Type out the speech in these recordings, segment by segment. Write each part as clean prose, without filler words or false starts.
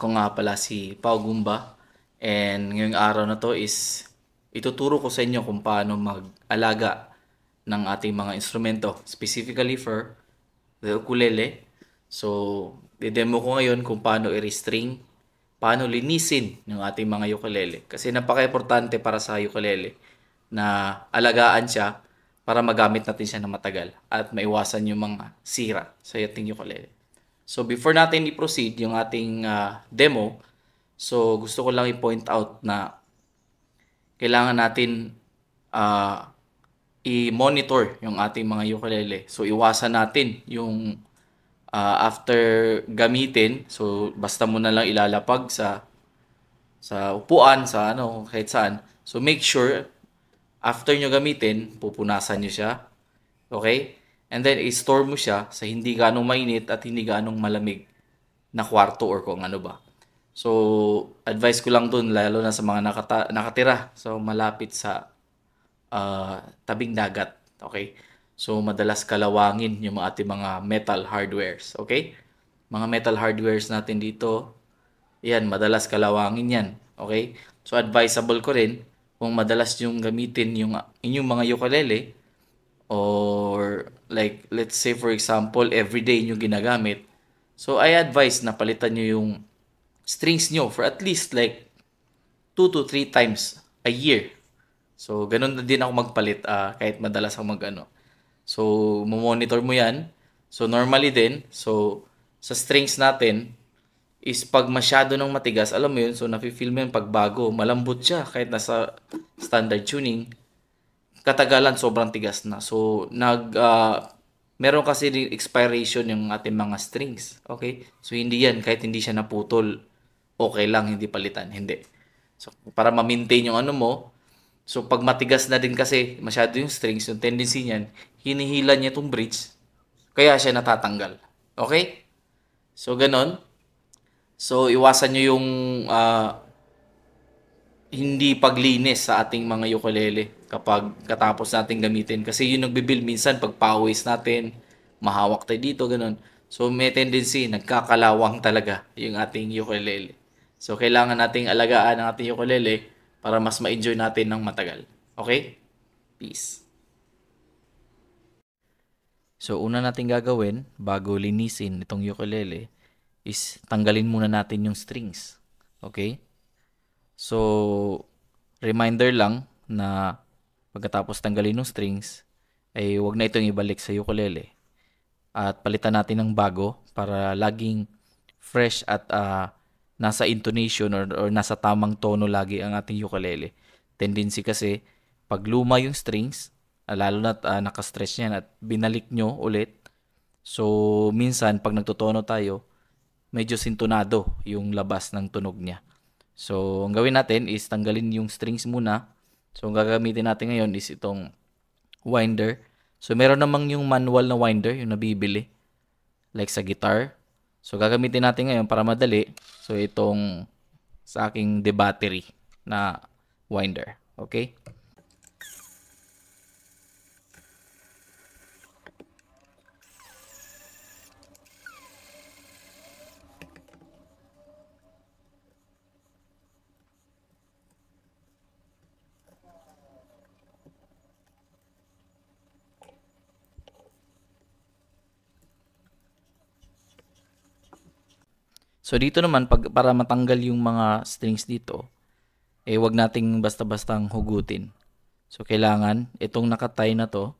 Ako nga pala si Pao Gumba and ngayong araw na to is ituturo ko sa inyo kung paano mag-alaga ng ating mga instrumento, specifically for the ukulele. So, didemo ko ngayon kung paano i-restring, paano linisin yung ating mga ukulele. Kasi napaka-importante para sa ukulele na alagaan siya para magamit natin siya na matagal at maiwasan yung mga sira sa ating ukulele. So before natin i-proceed yung ating demo, so gusto ko lang i-point out na kailangan natin ah, i-monitor yung ating mga ukulele. So iwasan natin yung after gamitin, so basta mo na lang ilalapag sa upuan, sa ano, kahit saan. So make sure after nyo gamitin, pupunasan nyo siya. Okay? And then, i-store mo siya sa hindi ganong mainit at hindi ganong malamig na kwarto or kung ano ba. So, advice ko lang dun, lalo na sa mga nakatira. So, malapit sa tabing dagat. Okay? So, madalas kalawangin yung mga ating mga metal hardwares. Okay? Mga metal hardwares natin dito, yan, madalas kalawangin yan. Okay? So, advisable ko rin, kung madalas yung gamitin yung inyong mga ukulele, or like let's say for example everyday nyo ginagamit, so I advise na palitan nyo yung strings nyo for at least like 2 to 3 times a year. So ganun na din ako magpalit kahit madalas ako magano. So monitor mo yan. So normally din, so sa strings natin is pag masyado ng matigas, alam mo yun, so nafe-feel mo yun pag bago, malambot siya kahit nasa standard tuning, katagalan sobrang tigas na. So meron kasi ring expiration yung ating mga strings. Okay? So hindi yan kahit hindi siya naputol, okay lang hindi palitan, hindi. So para ma-maintain yung ano mo, so pag matigas na din kasi masyado yung strings, yung tendency niyan, hinihila niya itong bridge, kaya siya natatanggal. Okay? So ganon. So iwasan nyo yung hindi paglinis sa ating mga ukulele kapag katapos natin gamitin. Kasi yun nagbibuild minsan pag pawis natin, mahawak tayo dito, ganun. So may tendency, nagkakalawang talaga yung ating ukulele. So kailangan nating alagaan ang ating ukulele para mas ma-enjoy natin ng matagal. Okay? Peace. So una nating gagawin bago linisin itong ukulele is tanggalin muna natin yung strings. Okay? So, reminder lang na pagkatapos tanggalin ng strings, ay wag na itong ibalik sa ukulele. At palitan natin ng bago para laging fresh at nasa intonation or nasa tamang tono lagi ang ating ukulele. Tendency kasi, pag luma yung strings, lalo na nakastretch yan at binalik nyo ulit, so minsan pag nagtotono tayo, medyo sintonado yung labas ng tunog niya. So, ang gawin natin is tanggalin yung strings muna. So, ang gagamitin natin ngayon is itong winder. So, meron namang yung manual na winder, yung nabibili. Like sa guitar. So, gagamitin natin ngayon para madali. So, itong sa aking The Battery na winder. Okay? So, dito naman, para matanggal yung mga strings dito, wag nating basta-bastang hugutin. So, kailangan, itong nakatay na to,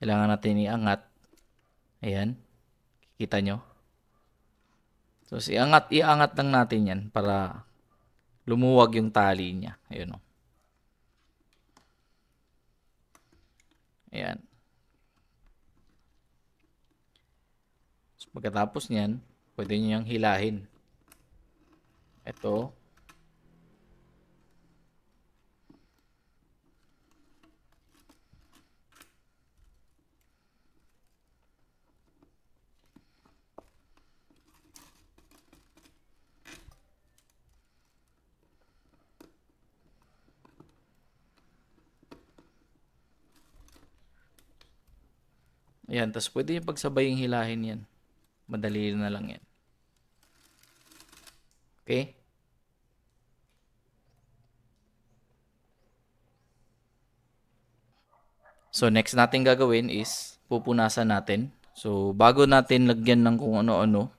kailangan natin iangat. Ayan. Kita nyo? So, iangat lang natin yan para lumuwag yung tali niya. Ayun o. Ayan. So, pagkatapos niyan, pwede nyo yung hilahin. Ito. Ayan, tapos pwede yung pagsabaying hilahin yan. Madali na lang yan. Okay? So, next natin gagawin is pupunasan natin. So, bago natin lagyan ng kung ano-ano,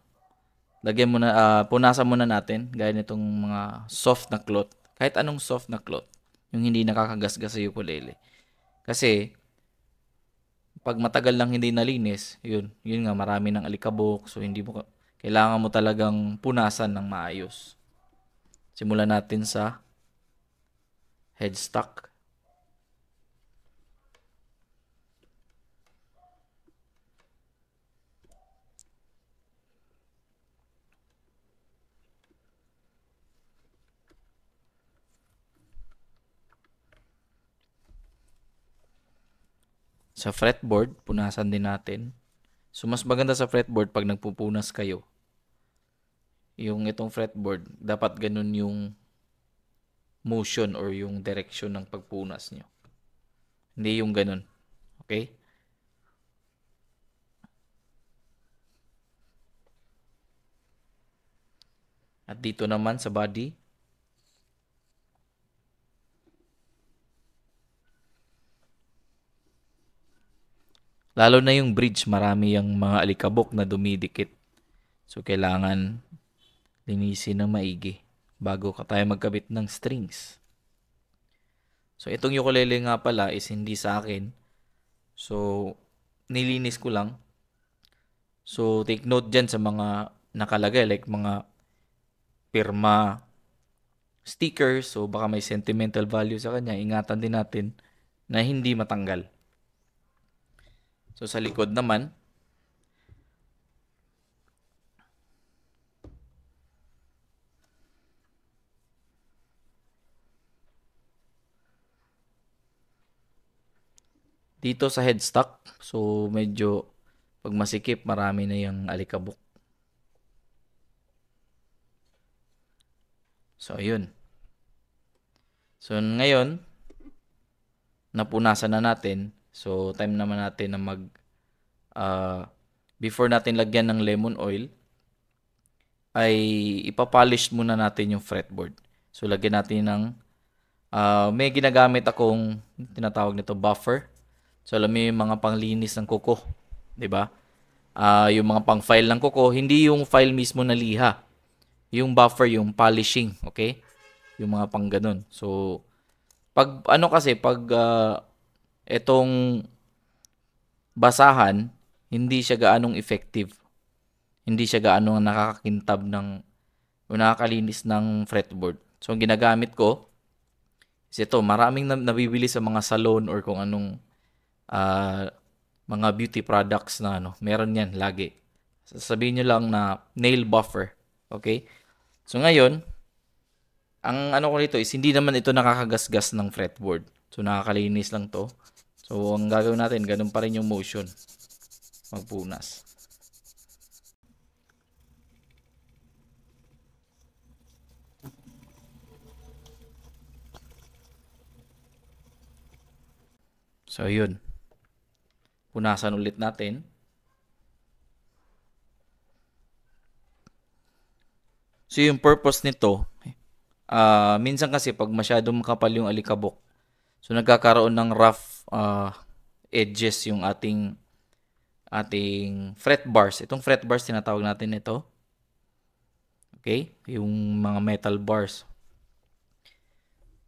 lagyan muna, punasan muna natin, gaya nitong mga soft na cloth. Kahit anong soft na cloth, yung hindi nakakagasgas sa ukulele. Kasi, pag matagal lang hindi nalinis, yun nga, marami ng alikabok, so hindi mo, kailangan mo talagang punasan ng maayos. Simulan natin sa headstock. Sa fretboard, punasan din natin. So, mas maganda sa fretboard pag nagpupunas kayo. Yung itong fretboard, dapat ganun yung motion or yung direction ng pagpunas nyo. Hindi yung ganun. Okay? At dito naman sa body, lalo na yung bridge, marami yung mga alikabok na dumidikit. So, kailangan linisin ng maigi bago ka tayo magkabit ng strings. So, itong ukulele nga pala is hindi sa akin. So, nilinis ko lang. So, take note dyan sa mga nakalagay, like mga pirma, stickers. So, baka may sentimental value sa kanya. Ingatan din natin na hindi matanggal. So, sa likod naman, dito sa headstock, so medyo pag masikip, marami na yung alikabok. So, ayun. So, ngayon, napunasan na natin. So, time naman natin na before natin lagyan ng lemon oil, ay ipapolish muna natin yung fretboard. So, lagyan natin ng, may ginagamit akong tinatawag nito buffer. So, alam mo yung mga panglinis ng kuko. 'Di ba? Yung mga pang-file ng kuko, hindi yung file mismo na liha. Yung buffer, yung polishing. Okay? Yung mga pang ganun. So, pag itong basahan, hindi siya gaanong effective. Hindi siya gaano nakakakintab o nakakalinis ng fretboard. So, ang ginagamit ko is ito. Maraming nabibili sa mga salon or kung anong mga beauty products na meron yan lagi. Sasabihin nyo lang na nail buffer. Okay? So, ngayon, ang ko nito is hindi naman ito nakakagasgas ng fretboard. So, nakakalinis lang to. So, ang gagawin natin, ganun pa rin yung motion. Magpunas. So, yun. Punasan ulit natin. So, yung purpose nito, minsan kasi pag masyadong makapal yung alikabok, so nagkakaroon ng rough edges yung ating fret bars. Itong fret bars, tinatawag natin ito. Okay? Yung mga metal bars.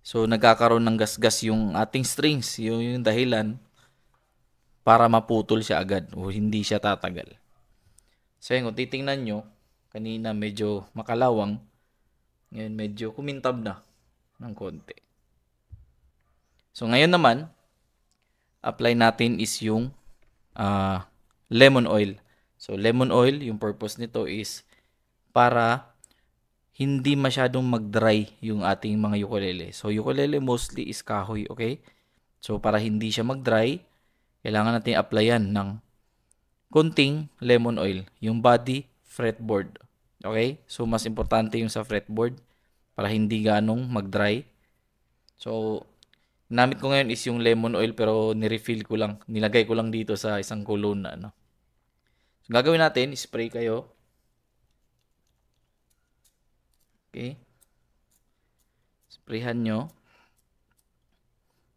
So, nagkakaroon ng gasgas yung ating strings. Yung dahilan para maputol siya agad o hindi siya tatagal. So, yun, kung titingnan nyo, kanina medyo makalawang. Ngayon medyo kumintab na ng konti. So, ngayon naman, apply natin is yung lemon oil. So, lemon oil, yung purpose nito is para hindi masyadong mag-dry yung ating mga ukulele. So, ukulele mostly is kahoy, okay? So, para hindi siya mag-dry, kailangan natin applyan ng konting lemon oil. Yung body, fretboard. Okay? So, mas importante yung sa fretboard para hindi ganong mag-dry. So, namit ko ngayon is yung lemon oil pero nirefill ko lang. Nilagay ko lang dito sa isang kulon na So, gagawin natin, spray kayo. Okay? Okay? Sprayhan nyo.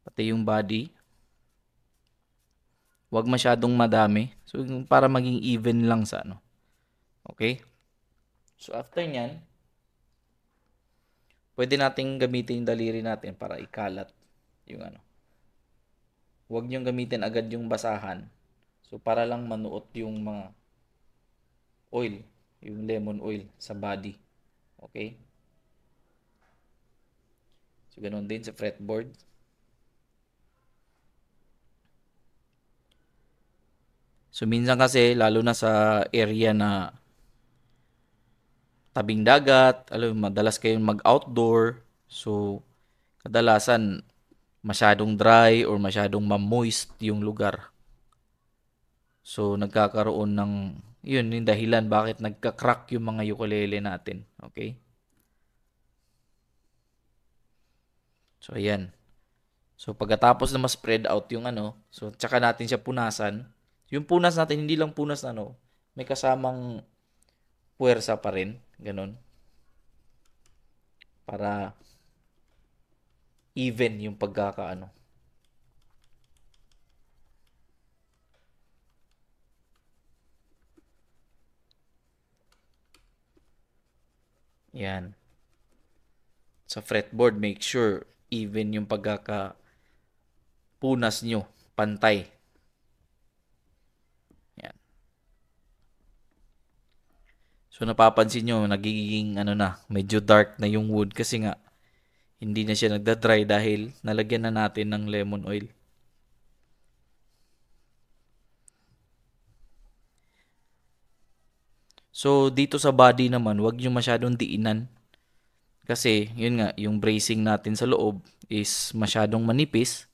Pati yung body. Huwag masyadong madami. So, para maging even lang sa ano. Okay? So, after nyan, pwede nating gamitin yung daliri natin para ikalat yung ano. Huwag nyo gamitin agad yung basahan. So, para lang manuot yung mga oil, yung lemon oil sa body. Okay? So, ganun din sa fretboard. So, minsan kasi, lalo na sa area na tabing dagat, madalas kayong mag-outdoor. So, kadalasan, masyadong dry or masyadong ma-moist yung lugar. So, nagkakaroon ng, yun, yung dahilan bakit nagka-crack yung mga ukulele natin. Okay? So, ayan. So, pagkatapos na ma-spread out yung ano, so, tsaka natin siya punasan. Yung punas natin, hindi lang punas na ano, may kasamang puwersa pa rin. Ganon. Para even yung pagkakaano. Yan. Sa fretboard, make sure even yung pagkakapunas nyo. Pantay. Yan. So, napapansin nyo, nagiging ano na, medyo dark na yung wood kasi nga, hindi na siya nagda-dry dahil nalagyan na natin ng lemon oil. So, dito sa body naman, huwag nyo masyadong diinan. Kasi, yun nga, yung bracing natin sa loob is masyadong manipis.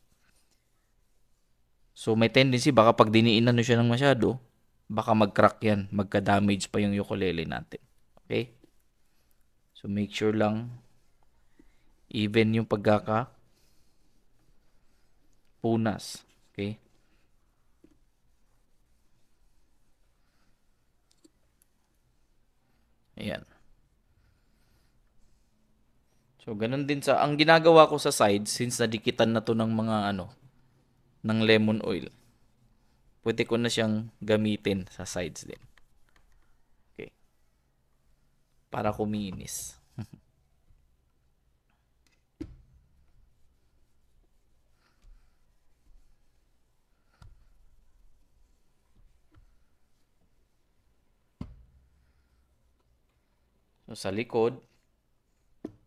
So, may tendency, baka pag diniinan nyo siya ng masyado, baka mag-crack yan, magka-damage pa yung ukulele natin. Okay? So, make sure lang, even yung punas. Okay? Ayan. So, ganun din ang ginagawa ko sa sides, since nadikitan na to ng mga ng lemon oil, pwede ko na siyang gamitin sa sides din. Okay. Para kuminis. So, sa likod,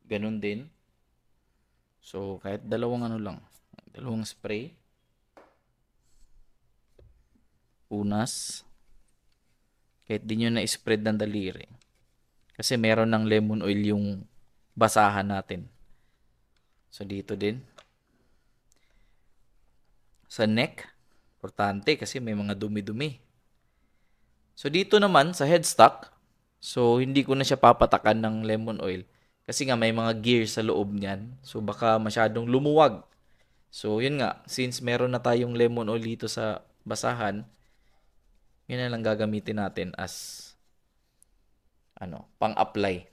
ganun din. So, kahit dalawang spray. Punas. Kahit di nyo na-spread ng daliri. Kasi meron ng lemon oil yung basahan natin. So, dito din. Sa neck, importante kasi may mga dumi-dumi. So, dito naman sa headstock, so, hindi ko na siya papatakan ng lemon oil. Kasi nga may mga gear sa loob niyan. So, baka masyadong lumuwag. So, yun nga. Since meron na tayong lemon oil dito sa basahan, yun na lang gagamitin natin as pang-apply.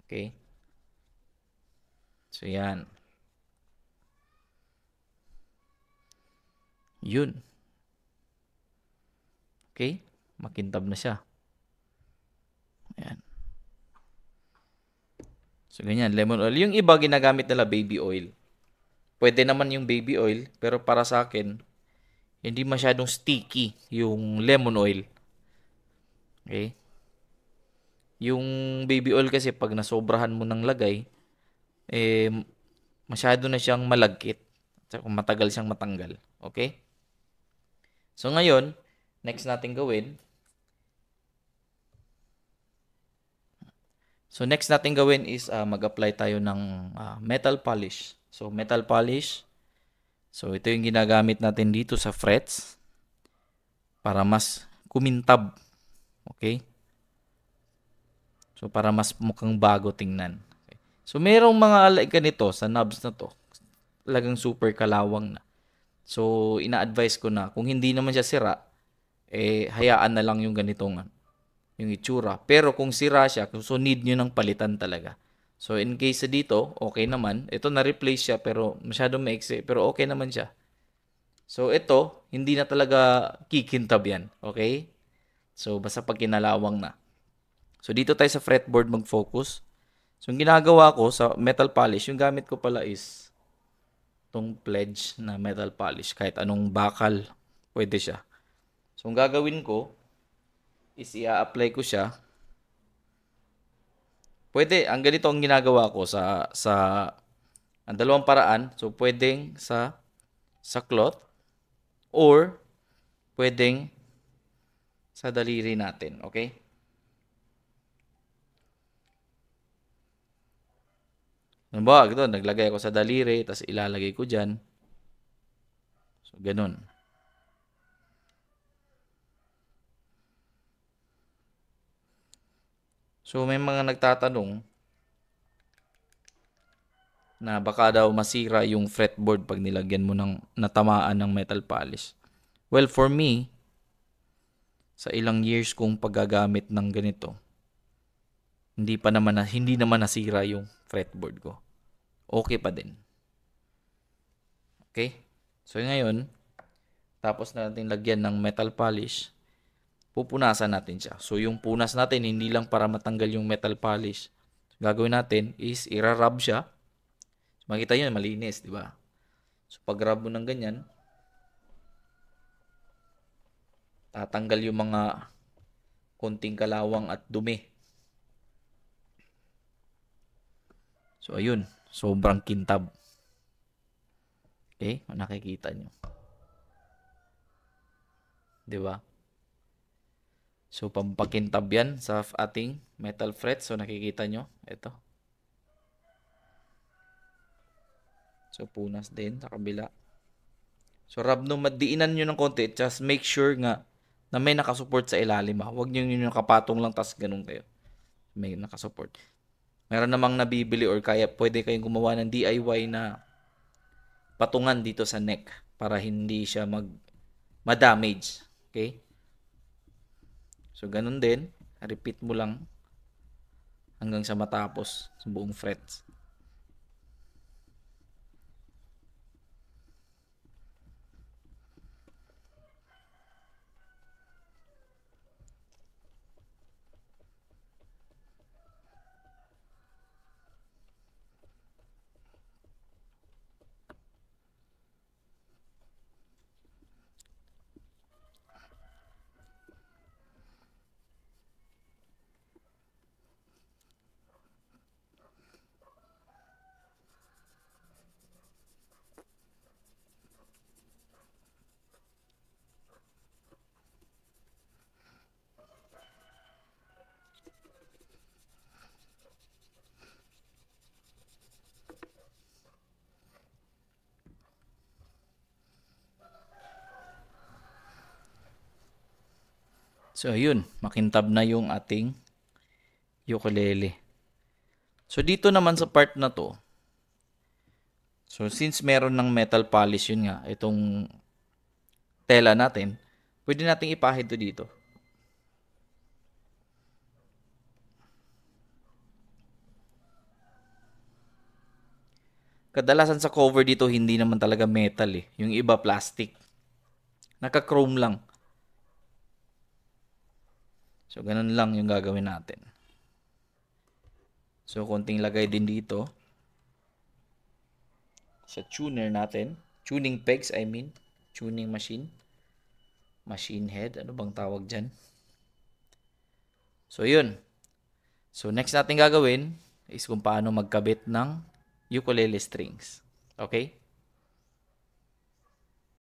Okay? So, yan. Yun. Okay? Makintab na siya. Ayan. So, ganyan. Lemon oil. Yung iba, ginagamit nila baby oil. Pwede naman yung baby oil, pero para sa akin, hindi masyadong sticky yung lemon oil. Okay? Yung baby oil kasi, pag nasobrahan mo ng lagay, masyado na siyang malagkit. At matagal siyang matanggal. Okay? So, ngayon, next natin gawin, is mag-apply tayo ng metal polish. So, metal polish. So, ito yung ginagamit natin dito sa frets para mas kumintab. Okay? So, para mas mukhang bago tingnan. Okay. So, merong mga alay ganito sa knobs na to. Talagang super kalawang na. So, ina-advise ko na kung hindi naman siya sira, hayaan na lang yung ganitong yung itsura. Pero kung sira siya, so need nyo ng palitan talaga. So, in case sa dito, okay naman. Ito, na-replace siya, pero masyadong maiksi. Pero okay naman siya. So, ito, hindi na talaga kikintab yan. Okay? So, basta pag kinalawang na. So, dito tayo sa fretboard mag-focus. So, yung ginagawa ko sa metal polish, yung gamit ko pala is itong pledge na metal polish. Kahit anong bakal, pwede siya. So, ang gagawin ko is i-apply ko siya. Pwede, ang ganito ang ginagawa ko sa ang dalawang paraan. So, pwedeng sa cloth or pwedeng sa daliri natin. Okay? Halimbawa, ito, naglagay ako sa daliri, tapos ilalagay ko dyan. So, ganun. So, may mga nagtatanong na baka daw masira yung fretboard pag nilagyan mo ng natamaan ng metal polish. Well, for me, sa ilang years kong paggagamit ng ganito, hindi naman nasira yung fretboard ko. Okay pa din. Okay? So, ngayon, tapos na natin lagyan ng metal polish, pupunasan natin siya. So, yung punas natin, hindi lang para matanggal yung metal polish. So, gagawin natin is ira-rub siya. So, makita nyo, malinis, di ba? So, pag-rub mo ng ganyan, tatanggal yung mga konting kalawang at dumi. So, ayun. Sobrang kintab. Okay? Nakikita nyo. Di ba? So, pampakintab yan sa ating metal fret. So, nakikita nyo. Ito. So, punas din sa kabila. So, rub nung madiinan nyo ng konti. Just make sure nga na may nakasupport sa ilalim. Huwag nyo yung nakapatong lang tas ganun kayo. May nakasupport. Meron namang nabibili or kaya pwede kayong gumawa ng DIY na patungan dito sa neck para hindi siya ma-damage. Okay? So, ganun din. Repeat mo lang hanggang sa matapos sa buong frets. So, ayun. Makintab na yung ating ukulele. So, dito naman sa part na to, so, since meron ng metal polish, yun nga, itong tela natin, pwede nating ipahid to dito. Kadalasan sa cover dito, hindi naman talaga metal eh. Yung iba, plastic. Naka-chrome lang. So, ganun lang yung gagawin natin. So, konting lagay din dito. Sa tuner natin. Tuning pegs, I mean. Tuning machine. Machine head. Ano bang tawag dyan? So, yun. So, next natin gagawin is kung paano magkabit ng ukulele strings. Okay?